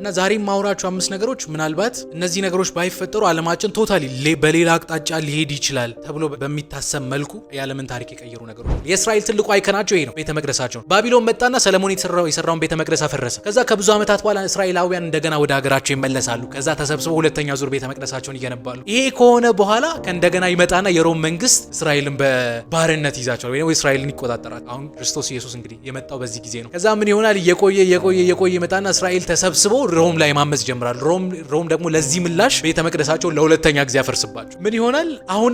እና ዛሬም ማውራቸው አምስት ነገሮች ምናልባት እነዚህ ነገሮች ባይፈጠሩ ዓለማችን ቶታሊ በሌላ አቅጣጫ ሊሄድ ይችላል ተብሎ በሚታሰብ መልኩ የዓለምን ታሪክ የቀየሩ ነገሮች። የእስራኤል ትልቁ አይከናቸው ይሄ ነው፣ ቤተ መቅደሳቸው። ባቢሎን መጣና ሰለሞን የሰራውን ቤተ መቅደስ አፈረሰ። ከዛ ከብዙ ዓመታት በኋላ እስራኤላውያን እንደገና ወደ ሀገራቸው ይመለሳሉ። ከዛ ተሰብስበው ሁለተኛ ዙር ቤተ መቅደሳቸውን ይገነባሉ። ይሄ ከሆነ በኋላ ከእንደገና ይመጣና የሮም መንግስት እስራኤልን በባርነት ይዛቸዋል ወይ እስራኤልን ይቆጣጠራል። አሁን ክርስቶስ ኢየሱስ እንግዲህ የመጣው በዚህ ጊዜ ነው። ከዛ ምን ይሆናል? እየቆየ ይመጣና እስራኤል ተሰብስበው ሮም ላይ ማመጽ ጀምራሉ። ሮም ደግሞ ለዚህ ምላሽ ቤተ መቅደሳቸውን ለሁለተኛ ጊዜ ያፈርስባቸው። ምን ይሆናል? አሁን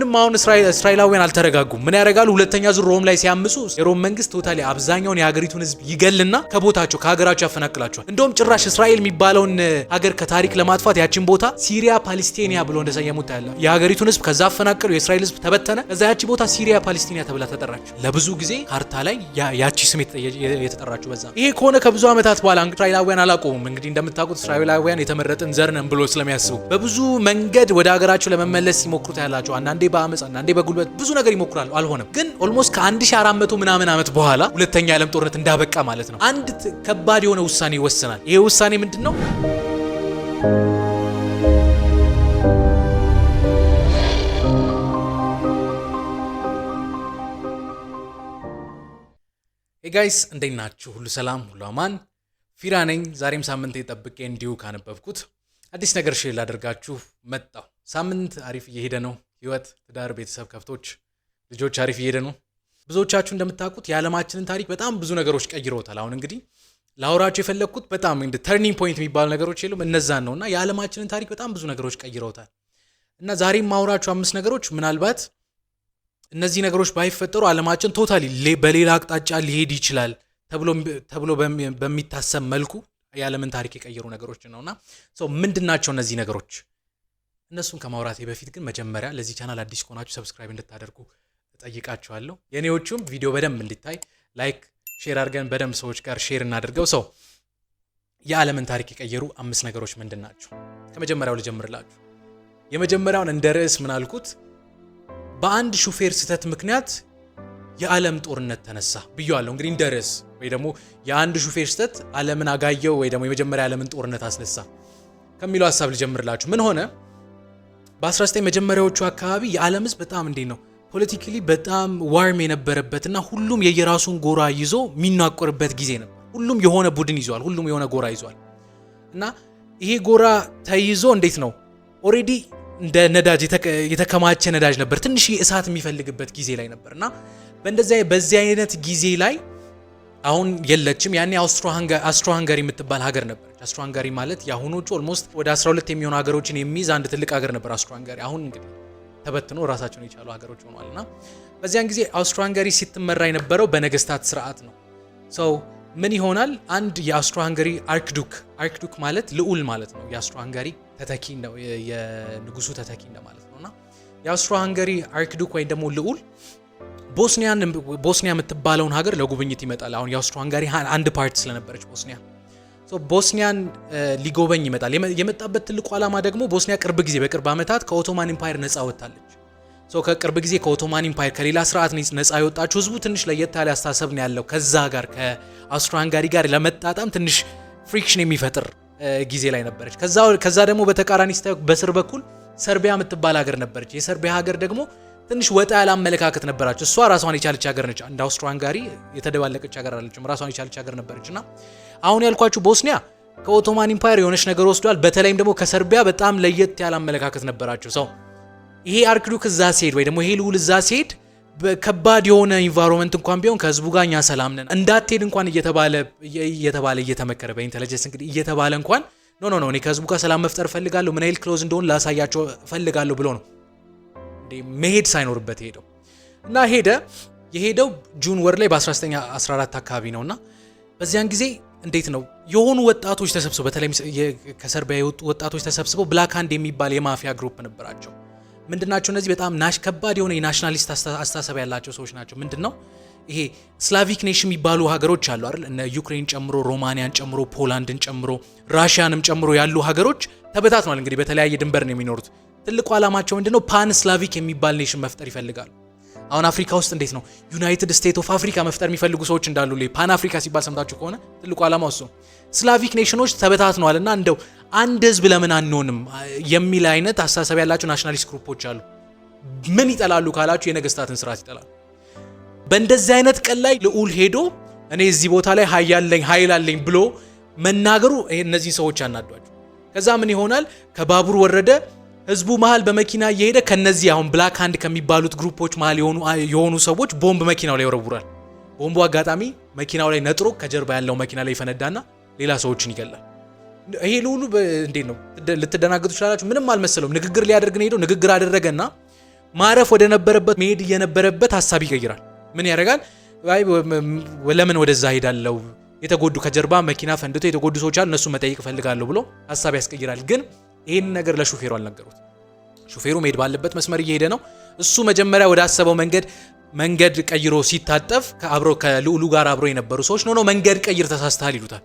እስራኤላውያን አልተረጋጉም። ምን ያደርጋሉ? ሁለተኛ ዙር ሮም ላይ ሲያምጹ የሮም መንግስት ቶታሊ አብዛኛውን የሀገሪቱን ህዝብ ይገልና ከቦታቸው ከሀገራቸው ያፈናቅላቸዋል። እንደውም ጭራሽ እስራኤል የሚባለውን ሀገር ከታሪክ ለማጥፋት ያችን ቦታ ሲሪያ ፓለስቲኒያ ብሎ እንደሰየሙት ያለ የሀገሪቱን ህዝብ ከዛ አፈናቀሉ። የእስራኤል ህዝብ ተበተነ። ከዛ ያቺ ቦታ ሲሪያ ፓለስቲኒያ ተብላ ተጠራች። ለብዙ ጊዜ ካርታ ላይ ያቺ ስም የተጠራችው በዛ። ይሄ ከሆነ ከብዙ ዓመታት በኋላ እስራኤላውያን አላቆሙም። እንግዲህ እንደምታውቁት እስራኤላውያን የተመረጥን ዘር ነን ብሎ ስለሚያስቡ በብዙ መንገድ ወደ ሀገራቸው ለመመለስ ሲሞክሩት ያላቸው፣ አንዳንዴ በአመፅ አንዳንዴ በጉልበት ብዙ ነገር ይሞክራሉ። አልሆነም። ግን ኦልሞስት ከ1400 ምናምን ዓመት በኋላ ሁለተኛ የዓለም ጦርነት እንዳበቃ ማለት ነው አንድ ከባድ የሆነ ውሳኔ ይወስናል። ይሄ ውሳኔ ምንድን ነው? ሄይ ጋይስ እንዴት ናችሁ? ሁሉ ሰላም፣ ሁሉ አማን። ፊራ ነኝ። ዛሬም ሳምንት ጠብቄ እንዲሁ ካነበብኩት አዲስ ነገር ሼር ላደርጋችሁ መጣሁ። ሳምንት አሪፍ እየሄደ ነው። ህይወት፣ ትዳር፣ ቤተሰብ፣ ከብቶች፣ ልጆች አሪፍ እየሄደ ነው። ብዙዎቻችሁ እንደምታውቁት የዓለማችንን ታሪክ በጣም ብዙ ነገሮች ቀይረውታል። አሁን እንግዲህ ላውራችሁ የፈለግኩት በጣም እንደ ተርኒንግ ፖይንት የሚባሉ ነገሮች የሉም፣ እነዛን ነውና የዓለማችንን ታሪክ በጣም ብዙ ነገሮች ቀይረውታል። እና ዛሬም ማውራችሁ አምስት ነገሮች ምናልባት እነዚህ ነገሮች ባይፈጠሩ ዓለማችን ቶታሊ በሌላ አቅጣጫ ሊሄድ ይችላል ተብሎ በሚታሰብ መልኩ የዓለምን ታሪክ የቀየሩ ነገሮች ነውና ምንድናቸው እነዚህ ነገሮች? እነሱን ከማውራቴ በፊት ግን መጀመሪያ ለዚህ ቻናል አዲስ ከሆናችሁ ሰብስክራይብ እንድታደርጉ እጠይቃችኋለሁ። የኔዎቹም ቪዲዮ በደንብ እንዲታይ ላይክ ሼር አድርገን በደንብ ሰዎች ጋር ሼር እናድርገው። የዓለምን ታሪክ የቀየሩ አምስት ነገሮች ምንድናቸው? ከመጀመሪያው ልጀምርላችሁ። የመጀመሪያውን እንደ ርዕስ ምን አልኩት? በአንድ ሹፌር ስህተት ምክንያት የዓለም ጦርነት ተነሳ ብየዋለሁ። እንግዲህ እንደ ርዕስ ወይ ደግሞ የአንድ ሹፌር ስህተት ዓለምን አጋየው ወይ ደግሞ የመጀመሪያ ዓለምን ጦርነት አስነሳ ከሚለው ሐሳብ ልጀምርላችሁ። ምን ሆነ? በ19 መጀመሪያዎቹ አካባቢ የዓለም ህዝብ በጣም እንዴት ነው ፖለቲካሊ በጣም ዋርም የነበረበትና ሁሉም የየራሱን ጎራ ይዞ የሚናቆርበት ጊዜ ነበር። ሁሉም የሆነ ቡድን ይዟል፣ ሁሉም የሆነ ጎራ ይዟል። እና ይሄ ጎራ ተይዞ እንዴት ነው ኦሬዲ እንደ ነዳጅ የተከማቸ ነዳጅ ነበር፣ ትንሽ እሳት የሚፈልግበት ጊዜ ላይ ነበርና በዚህ አይነት ጊዜ ላይ አሁን የለችም። ያኔ አውስትሮ ሃንጋሪ የምትባል ሀገር ነበረች። አውስትሮ ሃንጋሪ ማለት የአሁኖቹ ኦልሞስት ወደ 12 የሚሆኑ ሀገሮችን የሚይዝ አንድ ትልቅ ሀገር ነበር አውስትሮ ሃንጋሪ። አሁን እንግዲህ ተበትኖ ራሳቸውን የቻሉ ሀገሮች ሆነዋልና በዚያን ጊዜ አውስትሮ ሃንጋሪ ስትመራ የነበረው በነገስታት ስርዓት ነው። ምን ይሆናል? አንድ የአውስትሮ ሃንጋሪ አርክዱክ ማለት ልዑል ማለት ነው። የአውስትሮ ሃንጋሪ ተተኪ ነው፣ የንጉሱ ተተኪ እንደማለት ነውና የአውስትሮ ሃንጋሪ አርክዱክ ወይ ደግሞ ልዑል ቦስኒያ የምትባለውን ሀገር ለጉብኝት ይመጣል። አሁን የአውስትሮ ሃንጋሪ አንድ ፓርት ስለነበረች ቦስኒያን ሊጎበኝ ይመጣል። የመጣበት ትልቁ ዓላማ ደግሞ ቦስኒያ በቅርብ ዓመታት ከኦቶማን ኢምፓየር ነፃ ወጣለች። ከቅርብ ጊዜ ከኦቶማን ኢምፓየር ከሌላ ስርዓት ነፃ የወጣችው ህዝቡ ትንሽ ለየት ያለ አስተሳሰብ ነው ያለው። ከዛ ጋር ከአውስትሮ ሃንጋሪ ጋር ለመጣጣም ትንሽ ፍሪክሽን የሚፈጥር ጊዜ ላይ ነበረች። ከዛ ደግሞ በተቃራኒ በስር በኩል ሰርቢያ የምትባል ሀገር ነበረች። የሰርቢያ ሀገር ደግሞ ትንሽ ወጣ ያለ አመለካከት ነበራቸው። እሷ ራሷን የቻለች ሀገር ነች። እንደ አውስትሮ ሃንጋሪ የተደባለቀች ሀገር አይደለችም፣ ራሷን የቻለች ሀገር ነበረችና አሁን ያልኳችሁ ቦስኒያ ከኦቶማን ኢምፓየር የሆነች ነገር ወስዷል። በተለይም ደግሞ ከሰርቢያ በጣም ለየት ያለ አመለካከት ነበራቸው። ይሄ አርክዱክ እዛ ሲሄድ ወይ ደግሞ ይሄ ልዑል እዛ ሲሄድ በከባድ የሆነ ኢንቫይሮንመንት እንኳን ቢሆን ከህዝቡ ጋር እኛ ሰላም ነን እንዳትሄድ እንኳን እየተመከረ በኢንተለጀንስ እንግዲህ እየተባለ እንኳን ኖ እኔ ከህዝቡ ጋር ሰላም መፍጠር ፈልጋለሁ፣ ምን ያህል ክሎዝ እንደሆነ ላሳያቸው ፈልጋለሁ ብሎ ነው መሄድ ሳይኖርበት ሄደው እና የሄደው ጁን ወር ላይ በ1914 አካባቢ ነውና በዚያን ጊዜ እንዴት ነው የሆኑ ወጣቶች ተሰብስበው በተለይ ከሰርቢያ የወጡ ወጣቶች ተሰብስበው ብላክ ሃንድ የሚባል የማፊያ ግሩፕ ነበራቸው። ምንድናቸው እነዚህ? በጣም ከባድ የሆነ የናሽናሊስት አስተሳሰብ ያላቸው ሰዎች ናቸው። ምንድነው ይሄ ስላቪክ ኔሽን የሚባሉ ሀገሮች አሉ አይደል? እነ ዩክሬን ጨምሮ ሮማኒያን ጨምሮ ፖላንድን ጨምሮ ራሽያንም ጨምሮ ያሉ ሀገሮች ተበታትነዋል። እንግዲህ በተለያየ ድንበር ነው የሚኖሩት። ትልቁ ዓላማቸው ምንድነው? ፓን ስላቪክ የሚባል ኔሽን መፍጠር ይፈልጋሉ። አሁን አፍሪካ ውስጥ እንዴት ነው ዩናይትድ ስቴት ኦፍ አፍሪካ መፍጠር የሚፈልጉ ሰዎች እንዳሉ ፓን አፍሪካ ሲባል ሰምታችሁ ከሆነ ትልቁ ዓላማ እሱ ነው። ስላቪክ ኔሽኖች ተበታትነዋልና እንደው አንድ ህዝብ ለምን አንሆንም የሚል አይነት አስተሳሰብ ያላቸው ናሽናሊስት ግሩፖች አሉ። ምን ይጠላሉ ካላችሁ የነገስታትን ስርዓት ይጠላሉ። በእንደዚህ አይነት ቀን ላይ ልዑል ሄዶ እኔ እዚህ ቦታ ላይ ኃይል አለኝ ብሎ መናገሩ እነዚህ ሰዎች አናዷቸው። ከዛ ምን ይሆናል? ከባቡር ወረደ፣ ህዝቡ መሃል በመኪና እየሄደ ከነዚህ አሁን ብላክ ሃንድ ከሚባሉት ግሩፖች መሃል የሆኑ ሰዎች ቦምብ መኪናው ላይ ይወረውራል። ቦምቡ አጋጣሚ መኪናው ላይ ነጥሮ ከጀርባ ያለው መኪና ላይ ይፈነዳና ሌላ ሰዎችን ይገላል። ይሄ ልዑሉ እንዴት ነው ልትደናገጡ ትችላላችሁ። ምንም አልመሰለውም። ንግግር ሊያደርግ ነው ሄዶ ንግግር አደረገና ማረፍ ወደ ነበረበት መሄድ የነበረበት ሀሳብ ይቀይራል። ምን ያደርጋል? ለምን ወደዛ ሄዳለው? የተጎዱ ከጀርባ መኪና ፈንድቶ የተጎዱ ሰዎች አሉ፣ እነሱ መጠየቅ ፈልጋለሁ ብሎ ሀሳብ ያስቀይራል። ግን ይሄን ነገር ለሹፌሩ አልነገሩት። ሹፌሩ መሄድ ባለበት መስመር እየሄደ ነው። እሱ መጀመሪያ ወደ አሰበው መንገድ ቀይሮ ሲታጠፍ ከልዑሉ ጋር አብሮ የነበሩ ሰዎች ነው መንገድ ቀይር ተሳስተሃል ይሉታል።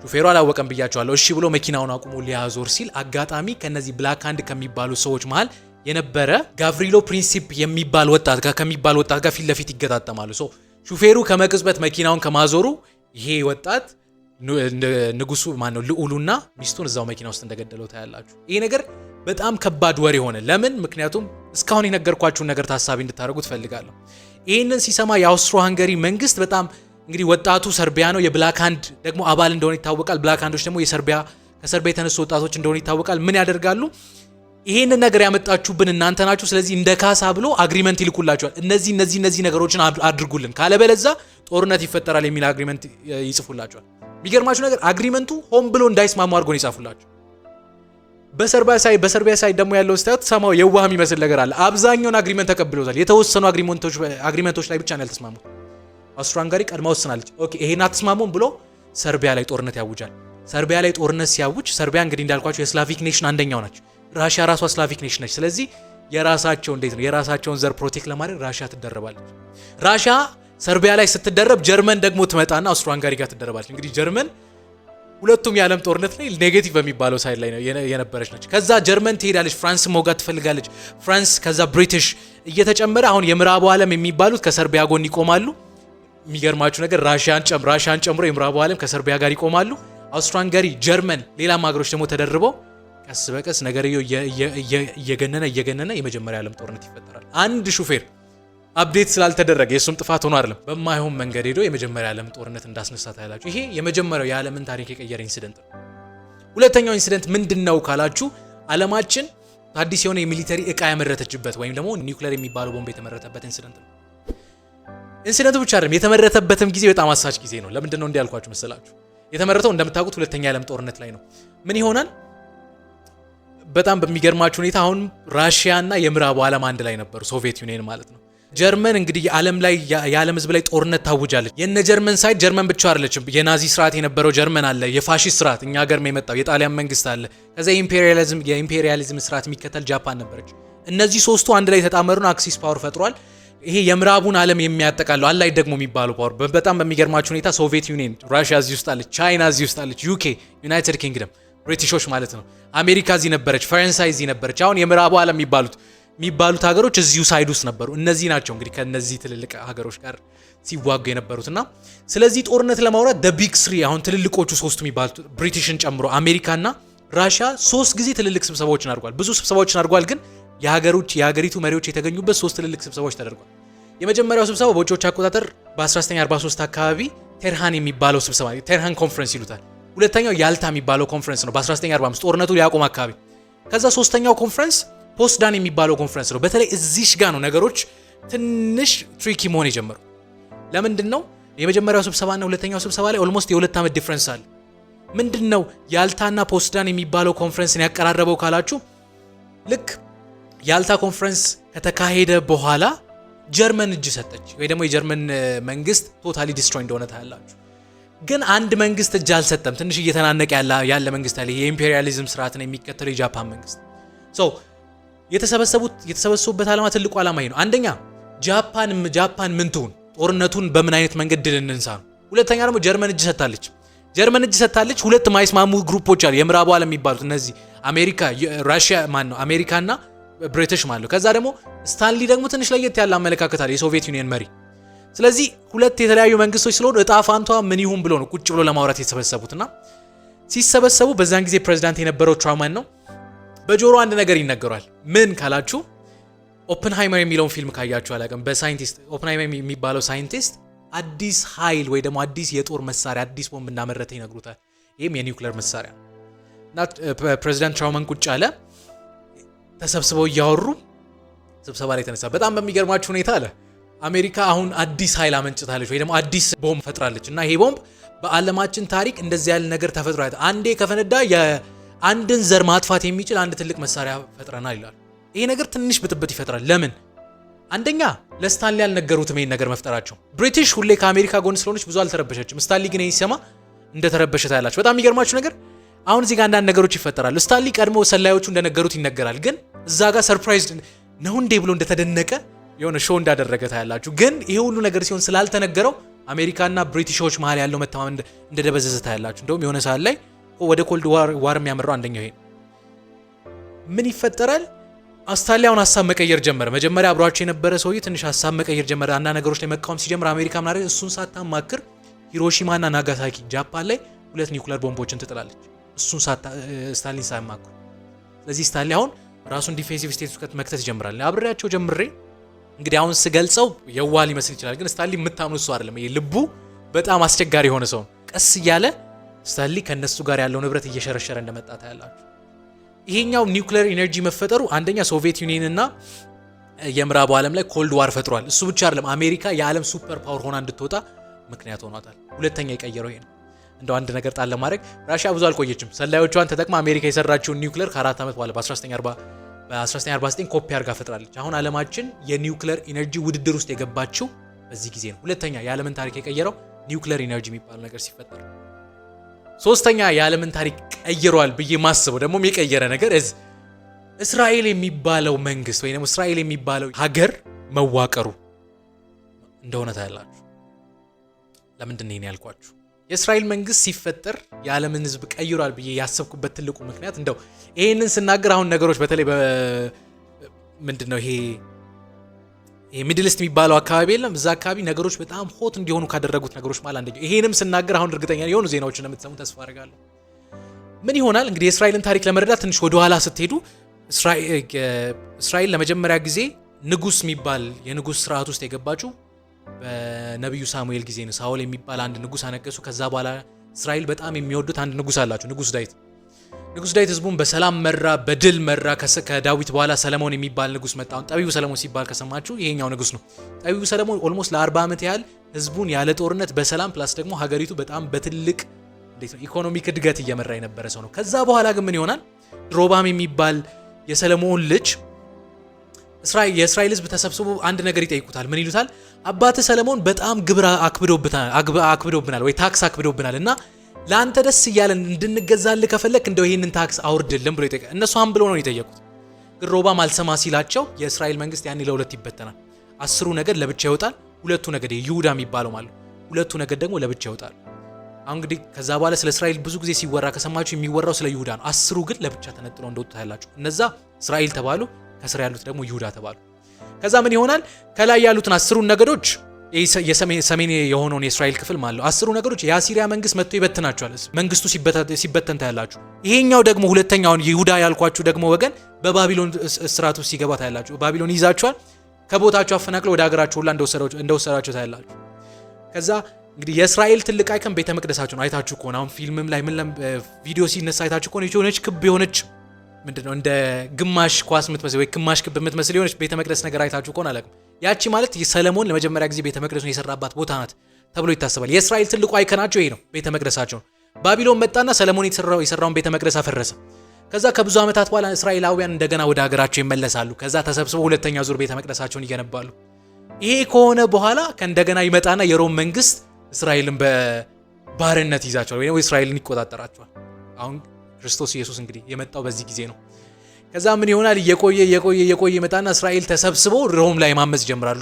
ሹፌሩ አላወቀም ብያቸዋለሁ። እሺ ብሎ መኪናውን አቁሞ ሊያዞር ሲል አጋጣሚ ከነዚህ ብላክ ሃንድ ከሚባሉ ሰዎች መሃል የነበረ ጋቭሪሎ ፕሪንሲፕ የሚባል ወጣት ጋር ፊት ለፊት ይገጣጠማሉ። ሹፌሩ ከመቅጽበት መኪናውን ከማዞሩ ይሄ ወጣት ንጉሱ ማነው ልዑሉና ሚስቱን እዛው መኪና ውስጥ እንደገደለው ታያላችሁ። ይሄ ነገር በጣም ከባድ ወሬ ሆነ። ለምን? ምክንያቱም እስካሁን የነገርኳችሁን ነገር ታሳቢ እንድታደርጉ ትፈልጋለሁ። ይህንን ሲሰማ የአውስትሮ ሃንገሪ መንግስት በጣም እንግዲህ ወጣቱ ሰርቢያ ነው፣ የብላክ ሃንድ ደግሞ አባል እንደሆነ ይታወቃል። ብላክ ሃንዶች ደግሞ ከሰርቢያ የተነሱ ወጣቶች እንደሆነ ይታወቃል። ምን ያደርጋሉ? ይሄንን ነገር ያመጣችሁብን እናንተ ናችሁ፣ ስለዚህ እንደ ካሳ ብሎ አግሪመንት ይልኩላችኋል። እነዚህ ነገሮችን አድርጉልን፣ ካለበለዛ ጦርነት ይፈጠራል የሚል አግሪመንት ይጽፉላችኋል። የሚገርማችሁ ነገር አግሪመንቱ ሆን ብሎ እንዳይስማሙ አድርጎ ነው ይጻፉላችሁ። በሰርቢያ ሳይድ ደግሞ ያለው ስታዩት ሰማው የዋህ የሚመስል ነገር አለ። አብዛኛውን አግሪመንት ተቀብለውታል። የተወሰኑ አግሪመንቶች ላይ ብቻ ነው ያልተስማሙት። አውስትሮ ሃንጋሪ ቀድማ ወስናለች። ኦኬ ይሄን አትስማሙም ብሎ ሰርቢያ ላይ ጦርነት ያውጃል። ሰርቢያ ላይ ጦርነት ሲያውጅ ሰርቢያ እንግዲህ እንዳልኳችሁ የስላቪክ ኔሽን አንደኛው ናቸው። ራሽያ ራሷ ስላቪክ ኔሽን ነች። ስለዚህ የራሳቸውን ዘር ፕሮቴክት ለማድረግ ራሽያ ትደረባለች። ራሽያ ሰርቢያ ላይ ስትደረብ ጀርመን ደግሞ ትመጣና አውስትሮ ሃንጋሪ ጋር ትደረባለች። እንግዲህ ጀርመን ሁለቱም የዓለም ጦርነት ላይ ኔጌቲቭ በሚባለው ሳይድ ላይ የነበረች ነች። ከዛ ጀርመን ትሄዳለች፣ ፍራንስ መውጋት ትፈልጋለች። ፍራንስ ከዛ ብሪቲሽ እየተጨመረ አሁን የምዕራቡ ዓለም የሚባሉት ከሰርቢያ ጎን ይቆማሉ። የሚገርማችሁ ነገር ራሽያን ጨምሮ የምዕራቡ ዓለም ከሰርቢያ ጋር ይቆማሉ። አውስትሮ ሃንጋሪ፣ ጀርመን፣ ሌላም ሀገሮች ደግሞ ተደርበው ቀስ በቀስ ነገርየው እየገነነ የመጀመሪያ ዓለም ጦርነት ይፈጠራል። አንድ ሹፌር አፕዴት ስላልተደረገ የሱም ጥፋት ሆኖ አይደለም፣ በማይሆን መንገድ ሄዶ የመጀመሪያ ዓለም ጦርነት እንዳስነሳ ታያላችሁ። ይሄ የመጀመሪያው የዓለምን ታሪክ የቀየረ ኢንሲደንት ነው። ሁለተኛው ኢንሲደንት ምንድነው ካላችሁ አለማችን አዲስ የሆነ የሚሊተሪ እቃ ያመረተችበት ወይም ደግሞ ኒውክሌር የሚባለው ቦምብ የተመረተበት ኢንሲደንት ነው። ኢንሲደንቱ ብቻ አይደለም፣ የተመረተበትም ጊዜ በጣም አሳች ጊዜ ነው። ለምንድነው እንዲህ ያልኳችሁ መሰላችሁ? የተመረተው እንደምታውቁት ሁለተኛ የዓለም ጦርነት ላይ ነው። ምን ይሆናል? በጣም በሚገርማችሁ ሁኔታ አሁን ራሽያና የምዕራቡ ዓለም አንድ ላይ ነበሩ፣ ሶቪየት ዩኒየን ማለት ነው። ጀርመን እንግዲህ የዓለም ሕዝብ ላይ ጦርነት ታውጃለች። የነ ጀርመን ሳይድ ጀርመን ብቻ አይደለችም። የናዚ ስርዓት የነበረው ጀርመን አለ፣ የፋሺስት ስርዓት እኛ ሀገር የመጣው የጣሊያን መንግስት አለ። ከዛ የኢምፔሪያሊዝም ስርዓት የሚከተል ጃፓን ነበረች። እነዚህ ሶስቱ አንድ ላይ የተጣመሩን አክሲስ ፓወር ፈጥሯል። ይሄ የምዕራቡን ዓለም የሚያጠቃለው አላይ ደግሞ የሚባለው ፓወር በጣም በሚገርማችሁ ሁኔታ ሶቪየት ዩኒየን፣ ራሽያ እዚህ ውስጥ አለች፣ ቻይና እዚህ ውስጥ አለች፣ ዩኬ ዩናይትድ ኪንግደም ብሪቲሾች ማለት ነው፣ አሜሪካ እዚህ ነበረች፣ ፈረንሳይ እዚህ ነበረች። አሁን የምዕራቡ ዓለም የሚባሉት ሀገሮች እዚሁ ሳይድ ውስጥ ነበሩ። እነዚህ ናቸው እንግዲህ ከነዚህ ትልልቅ ሀገሮች ጋር ሲዋጉ የነበሩትና ስለዚህ ጦርነት ለማውራት ቢግ ስሪ አሁን ትልልቆቹ ሶስቱ የሚባሉት ብሪቲሽን ጨምሮ አሜሪካና ራሽያ 3 ጊዜ ትልልቅ ስብሰባዎችን አድርጓል። ብዙ ስብሰባዎችን አድርጓል፣ ግን የሀገሪቱ መሪዎች የተገኙበት 3 ትልልቅ ስብሰባዎች ተደርጓል። የመጀመሪያው ስብሰባ በውጪዎች አቆጣጠር በ1943 አካባቢ ቴርሃን የሚባለው ስብሰባ ቴርሃን ኮንፈረንስ ይሉታል። ሁለተኛው ያልታ የሚባለው ኮንፈረንስ ነው በ1945 ጦርነቱ ሊያቆም አካባቢ። ከዛ ሶስተኛው ኮንፈረንስ ፖስዳን የሚባለው ኮንፈረንስ ነው። በተለይ እዚሽ ጋር ነው ነገሮች ትንሽ ትሪኪ መሆን የጀመሩ። ለምንድን ነው? የመጀመሪያው ስብሰባና ሁለተኛው ስብሰባ ላይ ኦልሞስት የ2 ዓመት ዲፍረንስ አለ። ምንድን ነው ያልታና ፖስዳን የሚባለው ኮንፈረንስን ያቀራረበው ካላችሁ ልክ ያልታ ኮንፈረንስ ከተካሄደ በኋላ ጀርመን እጅ ሰጠች፣ ወይ ደግሞ የጀርመን መንግስት ቶታሊ ዲስትሮይ እንደሆነ ታያላችሁ። ግን አንድ መንግስት እጅ አልሰጠም። ትንሽ እየተናነቀ ያለ መንግስት አለ፣ የኢምፔሪያሊዝም ስርዓትን የሚከተለው የጃፓን መንግስት። የተሰበሰቡበት ዓላማ ትልቁ ዓላማ ይሄ ነው። አንደኛ ጃፓን ምን ትሁን፣ ጦርነቱን በምን አይነት መንገድ ድል እንንሳ ነው። ሁለተኛ ደግሞ ጀርመን እጅ ሰጥታለች። ሁለት ማይስማሙ ግሩፖች አሉ፣ የምዕራቡ ዓለም የሚባሉት እነዚህ አሜሪካና ብሪቲሽ ማለት። ከዛ ደግሞ ስታንሊ ደግሞ ትንሽ ለየት ያለ አመለካከት አለ፣ የሶቪየት ዩኒየን መሪ። ስለዚህ ሁለት የተለያዩ መንግስቶች ስለሆኑ እጣ ፋንቷ ምን ይሁን ብሎ ነው ቁጭ ብሎ ለማውራት የተሰበሰቡትና ሲሰበሰቡ በዛን ጊዜ ፕሬዝዳንት የነበረው ትራውማን ነው። በጆሮ አንድ ነገር ይነገራል። ምን ካላችሁ ኦፕንሃይመር የሚለውን ፊልም ካያችሁ አላውቅም። በሳይንቲስት ኦፕንሃይመር የሚባለው ሳይንቲስት አዲስ ኃይል ወይ ደግሞ አዲስ የጦር መሳሪያ አዲስ ቦምብ እንዳመረተ ይነግሩታል። ይህም የኒውክሌር መሳሪያ እና ፕሬዝዳንት ትራውማን ቁጭ አለ። ተሰብስበው እያወሩ ስብሰባ ላይ ተነሳ። በጣም በሚገርማችሁ ሁኔታ አለ አሜሪካ አሁን አዲስ ኃይል አመንጭታለች ወይ ደግሞ አዲስ ቦምብ ፈጥራለች እና ይሄ ቦምብ በዓለማችን ታሪክ እንደዚህ ያለ ነገር ተፈጥሮ አንዴ ከፈነዳ የአንድን ዘር ማጥፋት የሚችል አንድ ትልቅ መሳሪያ ፈጥረናል ይላል። ይሄ ነገር ትንሽ ብጥብጥ ይፈጥራል። ለምን? አንደኛ ለስታንሊ ያልነገሩትም ይሄን ነገር መፍጠራቸው። ብሪቲሽ ሁሌ ከአሜሪካ ጎን ስለሆነች ብዙ አልተረበሸችም። ስታንሊ ግን ይሄን ሲሰማ እንደተረበሸ ታያላችሁ። በጣም የሚገርማችሁ ነገር አሁን እዚህ ጋር አንዳንድ ነገሮች ይፈጠራሉ። ስታንሊ ቀድሞ ሰላዮቹ እንደነገሩት ይነገራል። ግን እዛ ጋር ሰርፕራይዝ ነው እንዴ ብሎ እንደተደነቀ የሆነ ሾው እንዳደረገ ታያላችሁ። ግን ይሄ ሁሉ ነገር ሲሆን ስላልተነገረው አሜሪካና ብሪቲሾች መሀል ያለው መተማመን እንደደበዘዘ ታያላችሁ። እንደውም የሆነ ሰዓት ላይ ወደ ኮልድ ዋር የሚያመራው አንደኛው ይሄ ምን ይፈጠራል? አውስትራሊያውን ሀሳብ መቀየር ጀመረ። መጀመሪያ አብሯቸው የነበረ ሰውዬ ትንሽ ሀሳብ መቀየር ጀመረ። አንዳንድ ነገሮች ላይ መቃወም ሲጀምር አሜሪካ ምን አደረገች? እሱን ሳታማክር ሂሮሺማና ናጋሳኪ ጃፓን ላይ 2 ኒውክሌር ቦምቦችን ትጥላለች። እሱን ስታሊን ሳያማክሩ። ስለዚህ ስታሊን አሁን ራሱን ዲፌንሲቭ ስቴት ውስጥ መክተት ይጀምራል። አብሬያቸው ጀምሬ እንግዲህ አሁን ስገልጸው የዋህ ሊመስል ይችላል። ግን ስታሊን የምታምኑ እሱ አይደለም። ይሄ ልቡ በጣም አስቸጋሪ የሆነ ሰው ቀስ እያለ ስታሊን ከነሱ ጋር ያለው ንብረት እየሸረሸረ እንደመጣ ታያላችሁ። ይሄኛው ኒውክሌር ኢነርጂ መፈጠሩ አንደኛ ሶቪየት ዩኒየን እና የምዕራቡ ዓለም ላይ ኮልድ ዋር ፈጥሯል። እሱ ብቻ አይደለም፣ አሜሪካ የዓለም ሱፐር ፓወር ሆና እንድትወጣ ምክንያት ሆኗታል። ሁለተኛ የቀየረው ይሄ ነው። እንደው አንድ ነገር ጣል ለማድረግ ራሽያ ብዙ አልቆየችም። ሰላዮቿን ተጠቅማ አሜሪካ የሰራችውን ኒውክሌር ከ4 ዓመት በኋላ በ1949 ኮፒ አድርጋ ፈጥራለች። አሁን ዓለማችን የኒውክሌር ኢነርጂ ውድድር ውስጥ የገባችው በዚህ ጊዜ ነው። ሁለተኛ የዓለምን ታሪክ የቀየረው ኒውክሌር ኢነርጂ የሚባል ነገር ሲፈጠር፣ ሶስተኛ የዓለምን ታሪክ ቀይሯል ብዬ ማስበው ደግሞ የቀየረ ነገር እስራኤል የሚባለው መንግስት ወይ ደግሞ እስራኤል የሚባለው ሀገር መዋቀሩ እንደሆነ ታያላችሁ። ለምንድን ነው ያልኳችሁ? የእስራኤል መንግስት ሲፈጠር የዓለምን ህዝብ ቀይሯል ብዬ ያሰብኩበት ትልቁ ምክንያት እንደው ይሄንን ስናገር አሁን ነገሮች በተለይ ምንድነው ይሄ ሚድል ኢስት የሚባለው አካባቢ የለም፣ እዛ አካባቢ ነገሮች በጣም ሆት እንዲሆኑ ካደረጉት ነገሮች ማለት አንደኛው ይሄንም ስናገር አሁን እርግጠኛ የሆኑ ዜናዎችን እንደምትሰሙ ተስፋ አደርጋለሁ። ምን ይሆናል እንግዲህ የእስራኤልን ታሪክ ለመረዳት ትንሽ ወደ ኋላ ስትሄዱ እስራኤል ለመጀመሪያ ጊዜ ንጉስ የሚባል የንጉስ ስርዓት ውስጥ የገባችው በነብዩ ሳሙኤል ጊዜ ነው። ሳኦል የሚባል አንድ ንጉስ አነገሱ። ከዛ በኋላ እስራኤል በጣም የሚወዱት አንድ ንጉስ አላቸው፣ ንጉስ ዳዊት። ንጉስ ዳዊት ህዝቡን በሰላም መራ፣ በድል መራ። ከዳዊት በኋላ ሰለሞን የሚባል ንጉስ መጣ። አሁን ጠቢቡ ሰለሞን ሲባል ከሰማችሁ ይሄኛው ንጉስ ነው። ጠቢቡ ሰለሞን ኦልሞስት ለ40 ዓመት ያህል ህዝቡን ያለ ጦርነት በሰላም ፕላስ ደግሞ ሀገሪቱ በጣም በትልቅ ኢኮኖሚክ እድገት እየመራ የነበረ ሰው ነው። ከዛ በኋላ ግን ምን ይሆናል? ሮባም የሚባል የሰለሞን ልጅ የእስራኤል ህዝብ ተሰብስቦ አንድ ነገር ይጠይቁታል። ምን ይሉታል? አባተ ሰለሞን በጣም ግብር አክብዶብናል ወይ ታክስ አክብዶብናል እና ለአንተ ደስ እያለን እንድንገዛልህ ከፈለክ እንደው ይሄንን ታክስ አውርድልን ብሎ ይጠይቃል። እነሱ አም ብሎ ነው የጠየቁት። ግን ሮባም አልሰማ ሲላቸው የእስራኤል መንግስት ያኔ ለሁለት ይበተናል። 10ሩ ነገድ ለብቻ ይወጣል፣ 2ቱ ነገድ ይሁዳ የሚባለው ማለት 2ቱ ነገድ ደግሞ ለብቻ ይወጣል። አሁን እንግዲህ ከዛ በኋላ ስለ እስራኤል ብዙ ጊዜ ሲወራ ከሰማችሁ የሚወራው ስለ ይሁዳ ነው። 10ሩ ግን ለብቻ ተነጥለው እንደወጡ ታያላችሁ። እነዛ እስራኤል ተባሉ፣ ከስር ያሉት ደግሞ ይሁዳ ተባሉ። ከዛ ምን ይሆናል? ከላይ ያሉትን 10ሩን ነገዶች የሰሜን የሆነውን የእስራኤል ክፍል ማለት ነው 10ሩ ነገዶች የአሲሪያ መንግስት መጥቶ ይበትናቸዋል። መንግስቱ ሲበተን ታያላችሁ። ይሄኛው ደግሞ ሁለተኛውን ይሁዳ ያልኳችሁ ደግሞ ወገን በባቢሎን እስራት ውስጥ ሲገባ ታያላችሁ። ባቢሎን ይዛቸዋል፣ ከቦታቸው አፈናቅለው ወደ ሀገራቸው ሁላ እንደወሰዳቸው ታያላችሁ። ከዛ እንግዲህ የእስራኤል ትልቅ አይከን ቤተ መቅደሳቸው ነው። አይታችሁ ከሆነ አሁን ፊልምም ላይ ምን ቪዲዮ ሲነሳ አይታችሁ ከሆነ የሆነች ክብ የሆነች ምንድነው እንደ ግማሽ ኳስ የምትመስል ወይ ግማሽ ክብ የምትመስል የሆነች ቤተ መቅደስ ነገር አይታችሁ ከሆነ አላውቅም። ያቺ ማለት ሰለሞን ለመጀመሪያ ጊዜ ቤተ መቅደሱን የሰራባት ቦታ ናት ተብሎ ይታሰባል። የእስራኤል ትልቁ አይከናቸው ይሄ ነው፣ ቤተ መቅደሳቸው ነው። ባቢሎን መጣና ሰለሞን የሰራውን ቤተ መቅደስ አፈረሰ። ከዛ ከብዙ ዓመታት በኋላ እስራኤላውያን እንደገና ወደ ሀገራቸው ይመለሳሉ። ከዛ ተሰብስበው ሁለተኛ ዙር ቤተ መቅደሳቸውን ይገነባሉ። ይሄ ከሆነ በኋላ ከእንደገና ይመጣና የሮም መንግስት እስራኤልን በባርነት ይዛቸዋል ወይ እስራኤልን ይቆጣጠራቸዋል። አሁን ክርስቶስ ኢየሱስ እንግዲህ የመጣው በዚህ ጊዜ ነው። ከዛ ምን ይሆናል? እየቆየ ይመጣና እስራኤል ተሰብስበው ሮም ላይ ማመጽ ይጀምራል።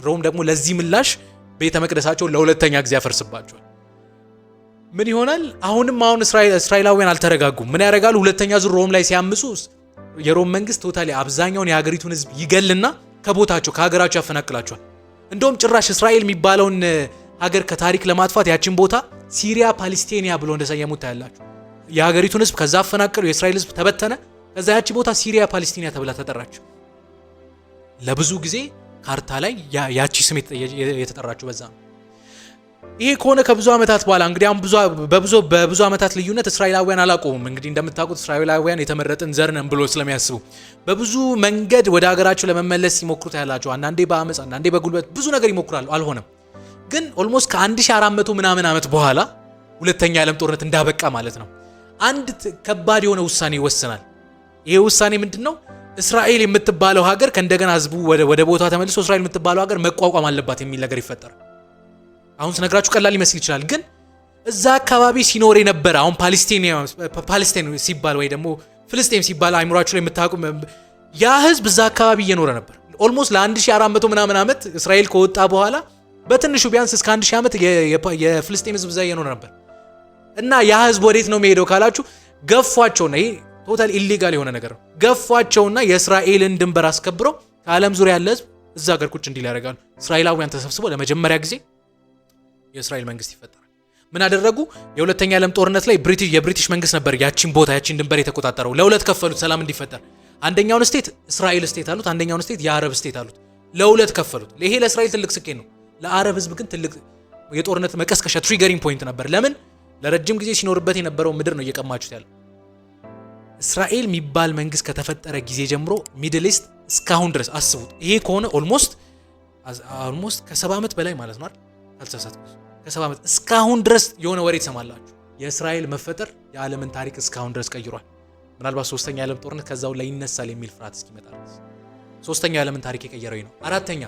ሮም ደግሞ ለዚህ ምላሽ ቤተ መቅደሳቸውን ለሁለተኛ ጊዜ ያፈርስባቸዋል። ምን ይሆናል? አሁን እስራኤላውያን አልተረጋጉም። ምን ያደርጋሉ? ሁለተኛ ዙር ሮም ላይ ሲያምጹ የሮም መንግስት ቶታሊ አብዛኛውን የሀገሪቱን ህዝብ ይገልና ከቦታቸው ከሀገራቸው ያፈናቅላቸዋል። እንደውም ጭራሽ እስራኤል የሚባለውን ሀገር ከታሪክ ለማጥፋት ያችን ቦታ ሲሪያ ፓለስቲኒያ ብሎ እንደሰየሙት ታያላችሁ። የሀገሪቱን ህዝብ ከዛ አፈናቀሉ፣ የእስራኤል ህዝብ ተበተነ። ከዛ ያቺ ቦታ ሲሪያ ፓለስቲኒያ ተብላ ተጠራች። ለብዙ ጊዜ ካርታ ላይ ያቺ ስም የተጠራችው በዛ ነው። ይሄ ከሆነ ከብዙ ዓመታት በኋላ እንግዲህ አሁን በብዙ ዓመታት ልዩነት እስራኤላውያን አላቆሙም። እንግዲህ እንደምታውቁት እስራኤላውያን የተመረጥን ዘር ነን ብሎ ስለሚያስቡ በብዙ መንገድ ወደ ሀገራቸው ለመመለስ ሲሞክሩ ታያላችሁ። አንዳንዴ በአመፅ አንዳንዴ በጉልበት ብዙ ነገር ይሞክራሉ፣ አልሆነም። ግን ኦልሞስት ከ1400 ምናምን ዓመት በኋላ ሁለተኛ የዓለም ጦርነት እንዳበቃ ማለት ነው አንድ ከባድ የሆነ ውሳኔ ይወሰናል። ይሄ ውሳኔ ምንድነው? እስራኤል የምትባለው ሀገር ከእንደገና ህዝቡ ወደ ቦታ ተመልሶ እስራኤል የምትባለው ሀገር መቋቋም አለባት የሚል ነገር ይፈጠራል። አሁን ስነግራችሁ ቀላል ሊመስል ይችላል፣ ግን እዛ አካባቢ ሲኖር የነበረ አሁን ፓለስቲን ሲባል ወይ ደግሞ ፍልስጤም ሲባል አይምሯችሁ ላይ የምታውቁ ያ ህዝብ እዛ አካባቢ እየኖረ ነበር። ኦልሞስት ለ1400 ምናምን ዓመት እስራኤል ከወጣ በኋላ በትንሹ ቢያንስ እስከ 1000 ዓመት የፍልስጤም ህዝብ እዛ እየኖረ ነበር። እና ያ ህዝብ ወዴት ነው የሚሄደው ካላችሁ ገፏቸውና ይሄ ቶታል ኢሊጋል የሆነ ነገር ነው። ገፏቸውና የእስራኤልን ድንበር አስከብረው ከዓለም ዙሪያ ያለ ህዝብ እዛ ሀገር ቁጭ እንዲል ያደርጋሉ። እስራኤላውያን ተሰብስበው ለመጀመሪያ ጊዜ የእስራኤል መንግስት ይፈጠራል። ምን አደረጉ? የሁለተኛ ዓለም ጦርነት ላይ የብሪቲሽ መንግስት ነበር ያቺን ቦታ ያቺን ድንበር የተቆጣጠረው። ለሁለት ከፈሉት ሰላም እንዲፈጠር። አንደኛውን ስቴት እስራኤል ስቴት አሉት፣ አንደኛውን ስቴት የአረብ ስቴት አሉት። ለሁለት ከፈሉት። ይሄ ለእስራኤል ትልቅ ስኬት ነው። ለአረብ ህዝብ ግን ትልቅ የጦርነት መቀስቀሻ ትሪገሪንግ ፖይንት ነበር። ለምን? ለረጅም ጊዜ ሲኖርበት የነበረው ምድር ነው እየቀማችሁት ያለው። እስራኤል የሚባል መንግስት ከተፈጠረ ጊዜ ጀምሮ ሚድል ኢስት እስካሁን ድረስ አስቡት። ይሄ ከሆነ ኦልሞስት ከ70 ዓመት በላይ ማለት ነው አይደል? አልተሳሳትኩም። ከ70 ዓመት እስካሁን ድረስ የሆነ ወሬ ትሰማላችሁ። የእስራኤል መፈጠር የዓለምን ታሪክ እስካሁን ድረስ ቀይሯል። ምናልባት ሶስተኛ የዓለም ጦርነት ከዛው ላይ ይነሳል የሚል ፍርሃት እስኪመጣ ድረስ ሶስተኛው የዓለምን ታሪክ የቀየረው ነው። አራተኛ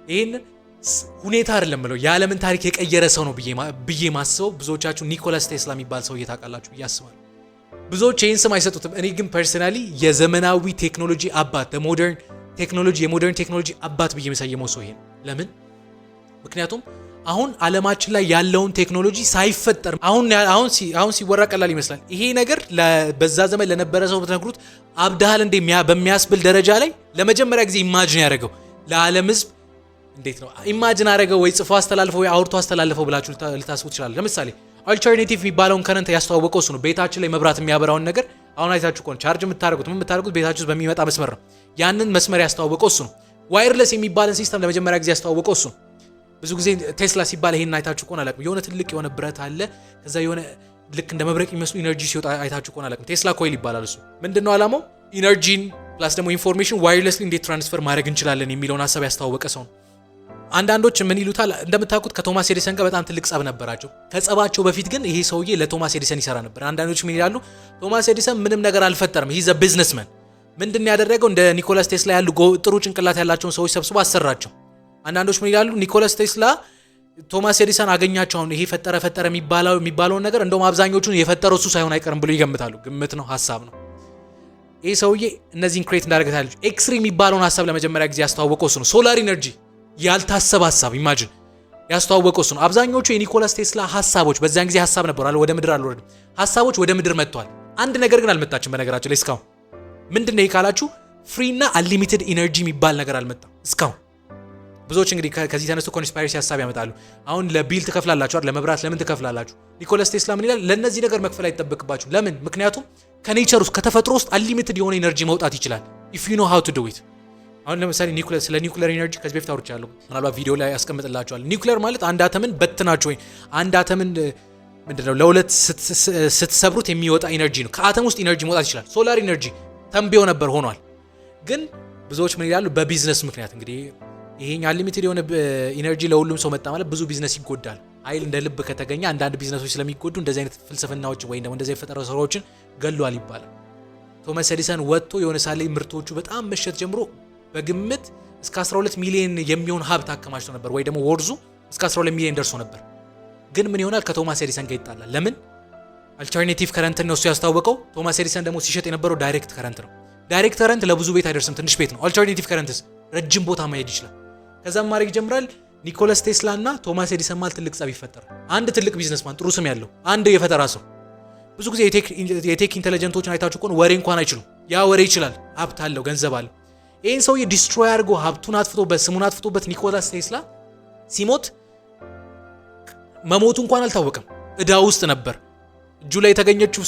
ይሄን ሁኔታ አይደለም ብለው የዓለምን ታሪክ የቀየረ ሰው ነው ብዬ ማስበው ብዙዎቻችሁ ኒኮላስ ቴስላ የሚባል ሰው እየታውቃላችሁ ብዬ አስባለሁ። ብዙዎች ይህን ስም አይሰጡትም። እኔ ግን ፐርሰናሊ የዘመናዊ ቴክኖሎጂ አባት የሞደርን ቴክኖሎጂ አባት ብዬ የምሰየመው ሰው ይሄ ነው። ለምን? ምክንያቱም አሁን ዓለማችን ላይ ያለውን ቴክኖሎጂ ሳይፈጠር አሁን ሲወራ ቀላል ይመስላል። ይሄ ነገር በዛ ዘመን ለነበረ ሰው ብትነግሩት አብዳሃል እንደ በሚያስብል ደረጃ ላይ ለመጀመሪያ ጊዜ ኢማጂን ያደረገው ለዓለም ህዝብ እንዴት ነው ኢማጂን አደረገው ወይ ጽፎ አስተላልፈው ወይ አውርቶ አስተላልፈው ብላችሁ ልታስቡ ትችላላችሁ። ለምሳሌ አልተርኔቲቭ የሚባለውን ከረንት ያስተዋወቀው እሱ ነው። ቤታችን ላይ መብራት የሚያበራውን ነገር አሁን አይታችሁ ከሆነ ቻርጅ የምታደርጉት ቤታችሁ ውስጥ በሚመጣ መስመር ነው። ያንን መስመር ያስተዋወቀው እሱ ነው። ዋይርለስ የሚባልን ሲስተም ለመጀመሪያ ጊዜ ያስተዋወቀው እሱ ነው። ብዙ ጊዜ ቴስላ ሲባል ይሄን አይታችሁ ከሆነ አላውቅም። የሆነ ትልቅ የሆነ ብረት አለ፣ ከዛ የሆነ ልክ እንደ መብረቅ የሚመስሉ ኢነርጂ ሲወጣ አይታችሁ ከሆነ አላውቅም። ቴስላ ኮይል ይባላል። እሱ ምንድነው ዓላማው? ኢነርጂን ፕላስ ደግሞ ኢንፎርሜሽን ዋይርለስሊ እንዴት ትራንስፈር ማድረግ እንችላለን የሚለውን ሐሳብ ያስተዋወቀ ሰው ነው። አንዳንዶች ምን ይሉታል? እንደምታውቁት ከቶማስ ኤዲሰን ጋር በጣም ትልቅ ጸብ ነበራቸው። ከጸባቸው በፊት ግን ይሄ ሰውዬ ለቶማስ ኤዲሰን ይሰራ ነበር። አንዳንዶች ምን ይላሉ? ቶማስ ኤዲሰን ምንም ነገር አልፈጠረም፣ ሂዝ አ ቢዝነስማን። ምንድነው ያደረገው? እንደ ኒኮላስ ቴስላ ያሉ ጥሩ ጭንቅላት ያላቸውን ሰዎች ሰብስቦ አሰራቸው። አንዳንዶች ምን ይላሉ? ኒኮላስ ቴስላ ቶማስ ኤዲሰን አገኛቸው። አሁን ይሄ ፈጠረ የሚባለውን ነገር እንደውም አብዛኞቹን የፈጠረው እሱ ሳይሆን አይቀርም ብሎ ይገምታሉ። ግምት ነው፣ ሀሳብ ነው። ይሄ ሰውዬ እነዚህን ክሬት እንዳደረገታለች። ኤክስሪ የሚባለውን ሀሳብ ለመጀመሪያ ጊዜ ያስተዋወቀው እሱ ነው። ሶላር ኢነርጂ ያልታሰበ ሀሳብ ኢማጂን ያስተዋወቀው እሱ ነው። አብዛኞቹ የኒኮላስ ቴስላ ሀሳቦች በዛን ጊዜ ሀሳብ ነበሩ፣ ወደ ምድር አልወረድም። ሀሳቦች ወደ ምድር መጥተዋል። አንድ ነገር ግን አልመጣችም። በነገራችን ላይ እስካሁን ምንድነው ይሄ ካላችሁ ፍሪና አንሊሚትድ ኢነርጂ የሚባል ነገር አልመጣም እስካሁን። ብዙዎች እንግዲህ ከዚህ ተነስቶ ኮንስፓይረሲ ሀሳብ ያመጣሉ። አሁን ለቢል ትከፍላላችሁ አይደል? ለመብራት ለምን ትከፍላላችሁ? ኒኮላስ ቴስላ ምን ይላል? ለነዚህ ነገር መክፈል አይጠበቅባችሁ። ለምን? ምክንያቱም ከኔቸር ውስጥ ከተፈጥሮ ውስጥ አንሊሚትድ የሆነ ኢነርጂ መውጣት ይችላል if you know how to do it። አሁን ለምሳሌ ስለ ኒውክሌር ኢነርጂ ከዚህ በፊት አውርቻለሁ። ምናልባት ቪዲዮ ላይ ያስቀምጥላችኋለሁ። ኒውክሌር ማለት አንድ አተምን በትናችሁ ወይ አንድ አተምን ምንድነው ለሁለት ስትሰብሩት የሚወጣ ኢነርጂ ነው። ከአተም ውስጥ ኢነርጂ መውጣት ይችላል። ሶላር ኢነርጂ ተንብዮ ነበር ሆኗል። ግን ብዙዎች ምን ይላሉ? በቢዝነስ ምክንያት እንግዲህ ይሄኛ አንሊሚትድ የሆነ ኢነርጂ ለሁሉም ሰው መጣ ማለት ብዙ ቢዝነስ ይጎዳል። ኃይል እንደ ልብ ከተገኘ አንዳንድ ቢዝነሶች ስለሚጎዱ እንደዚህ አይነት ፍልስፍናዎች ወይ ደግሞ እንደዚህ የፈጠረው ስራዎችን ገሏል ይባላል። ቶማስ ኤዲሰን ወጥቶ የሆነ ሳለ ምርቶቹ በጣም መሸጥ ጀምሮ በግምት እስከ 12 ሚሊዮን የሚሆን ሀብት አከማችቶ ነበር፣ ወይ ደግሞ ወርዙ እስከ 12 ሚሊዮን ደርሶ ነበር። ግን ምን ይሆናል? ከቶማስ ኤዲሰን ጋር ይጣላል። ለምን? አልተርኔቲቭ ከረንት ነው እሱ ያስተዋወቀው። ቶማስ ኤዲሰን ደግሞ ሲሸጥ የነበረው ዳይሬክት ከረንት ነው። ዳይሬክት ከረንት ለብዙ ቤት አይደርስም፣ ትንሽ ቤት ነው። አልተርኔቲቭ ከረንትስ ረጅም ቦታ መሄድ ይችላል። ከዛም ማድረግ ይጀምራል። ኒኮላስ ቴስላ እና ቶማስ ኤዲሰን ማለት ትልቅ ጸብ ይፈጠራል። አንድ ትልቅ ቢዝነስማን ጥሩ ስም ያለው አንድ የፈጠራ ሰው ብዙ ጊዜ የቴክ ኢንተለጀንቶችን አይታችሁ ከሆነ ወሬ እንኳን አይችሉም። ያ ወሬ ይችላል፣ ሀብት አለው፣ ገንዘብ አለው። ይህን ሰውዬ ዲስትሮይ አድርጎ ሀብቱን አጥፍቶበት ስሙን አጥፍቶበት ኒኮላስ ቴስላ ሲሞት መሞቱ እንኳን አልታወቀም። እዳ ውስጥ ነበር። እጁ ላይ የተገኘችው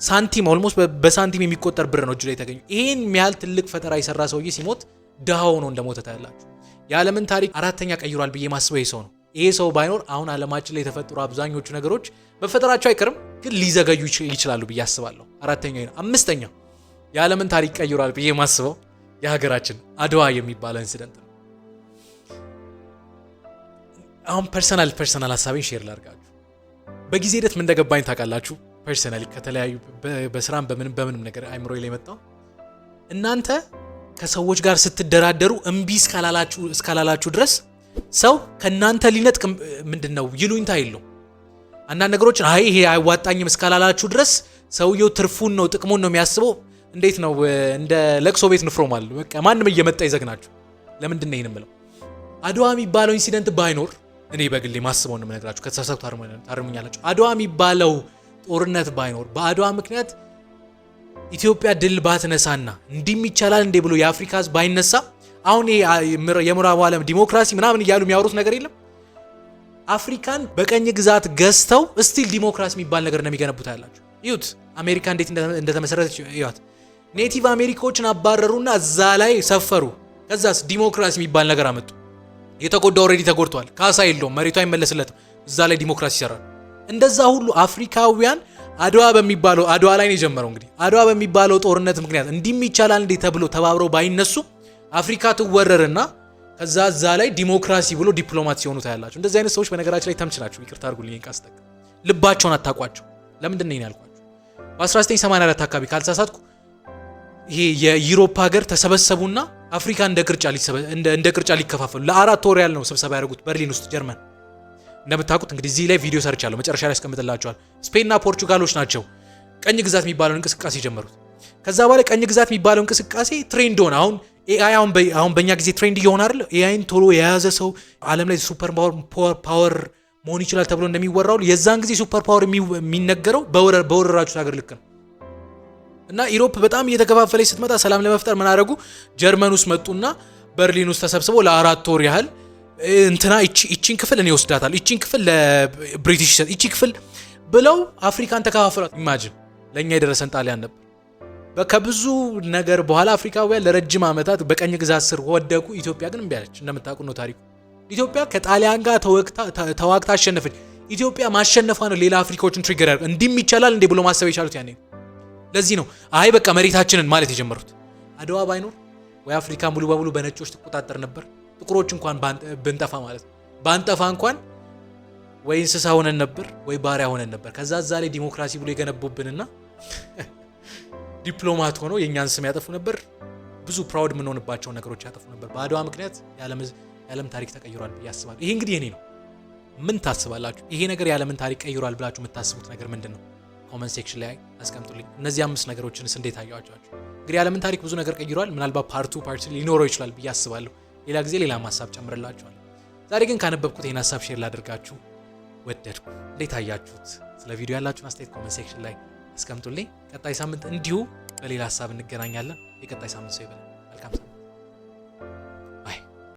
ሳንቲም ኦልሞስት በሳንቲም የሚቆጠር ብር ነው እጁ ላይ የተገኘው። ይህን ያህል ትልቅ ፈጠራ የሰራ ሰውዬ ሲሞት ድሃው ነው እንደሞተ ታያላችሁ። የዓለምን ታሪክ አራተኛ ቀይሯል ብዬ ማስበው ይሄ ሰው ነው። ይሄ ሰው ባይኖር አሁን ዓለማችን ላይ የተፈጠሩ አብዛኞቹ ነገሮች መፈጠራቸው አይቀርም፣ ግን ሊዘገዩ ይችላሉ ብዬ አስባለሁ። አራተኛ ነው። አምስተኛ የዓለምን ታሪክ ቀይሯል ብዬ ማስበው የሀገራችን አድዋ የሚባለው ኢንሲደንት ነው። አሁን ፐርሰናል ሀሳቤን ሼር ላድርጋችሁ። በጊዜ ሂደት ምን እንደገባኝ ታውቃላችሁ? ፐርሰናሊ ከተለያዩ በስራም በምንም ነገር አይምሮ ላይ መጣው። እናንተ ከሰዎች ጋር ስትደራደሩ እምቢ እስካላላችሁ ድረስ ሰው ከናንተ ሊነጥቅ ምንድነው ይሉኝታ የለው። አንዳንድ ነገሮችን አይ ይሄ አይዋጣኝም እስካላላችሁ ድረስ ሰውየው ትርፉን ነው ጥቅሙን ነው የሚያስበው። እንዴት ነው እንደ ለቅሶ ቤት ንፍሮ ማለት በቃ ማንም እየመጣ ይዘግናችሁ። ለምንድን ነው ይሄን የምለው? አድዋ የሚባለው ኢንሲደንት ባይኖር እኔ በግሌ ማስበው ነው የምነግራችሁ። ከተሳሳትኩ ታርሙኛላችሁ። አድዋ የሚባለው ጦርነት ባይኖር በአድዋ ምክንያት ኢትዮጵያ ድል ባትነሳና እንዲም ይቻላል እንዴ ብሎ የአፍሪካ ሕዝብ ባይነሳ አሁን የምዕራቡ ዓለም ዲሞክራሲ ምናምን እያሉ የሚያወሩት ነገር የለም። አፍሪካን በቀኝ ግዛት ገዝተው ስቲል ዲሞክራሲ የሚባል ነገር እንደሚገነቡት ያላችሁ ይሁት። አሜሪካ እንዴት እንደተመሰረተች ይሁት። ኔቲቭ አሜሪካዎችን አባረሩና እዛ ላይ ሰፈሩ። ከዛስ ዲሞክራሲ የሚባል ነገር አመጡ። የተጎዳ ኦሬዲ ተጎድቷል፣ ካሳ የለውም፣ መሬቱ አይመለስለትም። እዛ ላይ ዲሞክራሲ ይሰራል። እንደዛ ሁሉ አፍሪካውያን አድዋ ላይ ነው የጀመረው። እንግዲህ አድዋ በሚባለው ጦርነት ምክንያት እንዲም ይቻላል እንዴ ተብሎ ተባብረው ባይነሱ አፍሪካ ትወረርና ከዛ እዛ ላይ ዲሞክራሲ ብሎ ዲፕሎማት ሲሆኑ ታያላችሁ። እንደዚህ አይነት ሰዎች በነገራችን ላይ ተምች ናቸው። ይቅርታ አድርጉልኝ ቃስጠቅ ልባቸውን አታቋቸው። ለምንድን ነው ያልኳችሁ? በ1984 አካባቢ ካልተሳሳትኩ ይሄ የዩሮፓ ሀገር ተሰበሰቡና አፍሪካ እንደ ቅርጫ ሊከፋፈሉ ለአራት ወር ያህል ነው ስብሰባ ያደረጉት በርሊን ውስጥ ጀርመን። እንደምታውቁት እንግዲህ እዚህ ላይ ቪዲዮ ሰርቻለሁ፣ መጨረሻ ላይ አስቀምጥላችኋል። ስፔንና ፖርቹጋሎች ናቸው ቀኝ ግዛት የሚባለውን እንቅስቃሴ ጀመሩት። ከዛ በኋላ ቀኝ ግዛት የሚባለው እንቅስቃሴ ትሬንድ ሆነ። አሁን ኤአይ አሁን በእኛ ጊዜ ትሬንድ እየሆነ አይደል? ኤአይን ቶሎ የያዘ ሰው ዓለም ላይ ሱፐር ፓወር መሆን ይችላል ተብሎ እንደሚወራው የዛን ጊዜ ሱፐር ፓወር የሚነገረው በወረራችሁ ሀገር ልክ ነው። እና ኢሮፕ በጣም እየተከፋፈለች ስትመጣ ሰላም ለመፍጠር ምን አደረጉ? ጀርመን ውስጥ መጡና በርሊን ውስጥ ተሰብስበው ለአራት ወር ያህል እንትና እቺን ክፍል እኔ ወስዳታለሁ፣ እቺን ክፍል ለብሪቲሽ ይሰጥ፣ እቺ ክፍል ብለው አፍሪካን ተከፋፈሏት። ኢማጂን ለኛ የደረሰን ጣሊያን ነበር። ከብዙ ነገር በኋላ አፍሪካውያን ለረጅም ዓመታት በቀኝ ግዛት ስር ወደቁ። ኢትዮጵያ ግን እምቢ አለች። እንደምታውቁ ነው ታሪኩ። ኢትዮጵያ ከጣሊያን ጋር ተዋግታ አሸነፈች። ኢትዮጵያ ማሸነፏ ነው ሌላ አፍሪካዎችን ትሪገር ያደርግ እንዲም ይቻላል እንዴ ብሎ ማሰብ የቻሉት ያኔ። ለዚህ ነው አይ በቃ መሬታችንን ማለት የጀመሩት። አድዋ ባይኖር ወይ አፍሪካ ሙሉ በሙሉ በነጮች ትቆጣጠር ነበር። ጥቁሮች እንኳን ብንጠፋ ማለት ነው ባንጠፋ እንኳን ወይ እንስሳ ሆነን ነበር ወይ ባሪያ ሆነን ነበር። ከዛ እዛ ላይ ዲሞክራሲ ብሎ የገነቡብንና ዲፕሎማት ሆኖ የኛን ስም ያጠፉ ነበር። ብዙ ፕራውድ የምንሆንባቸው ነገሮች ያጠፉ ነበር። በአድዋ ምክንያት የዓለም ታሪክ ተቀይሯል ብዬ አስባለሁ። ይሄ እንግዲህ የኔ ነው። ምን ታስባላችሁ? ይሄ ነገር የዓለምን ታሪክ ቀይሯል ብላችሁ የምታስቡት ነገር ምንድን ነው? ኮመንት ሴክሽን ላይ አስቀምጡልኝ። እነዚህ 5 ነገሮችንስ እንዴት አያዋችሁ? እንግዲህ የዓለምን ታሪክ ብዙ ነገር ቀይሯል። ምናልባት ፓርት 2 ሊኖረው ይችላል ብዬ አስባለሁ። ሌላ ጊዜ ሌላ ሀሳብ ጨምርላችኋለሁ። ዛሬ ግን ካነበብኩት ይሄን ሀሳብ ሼር ላደርጋችሁ ወደድኩ። እንዴት አያችሁት? ስለ ቪዲዮ ያላችሁን አስተያየት ኮመንት ሴክሽን ላይ አስቀምጡልኝ። ቀጣይ ሳምንት እንዲሁ በሌላ ሀሳብ እንገናኛለን። የቀጣይ ሳምንት ሰው ይበለን። መልካም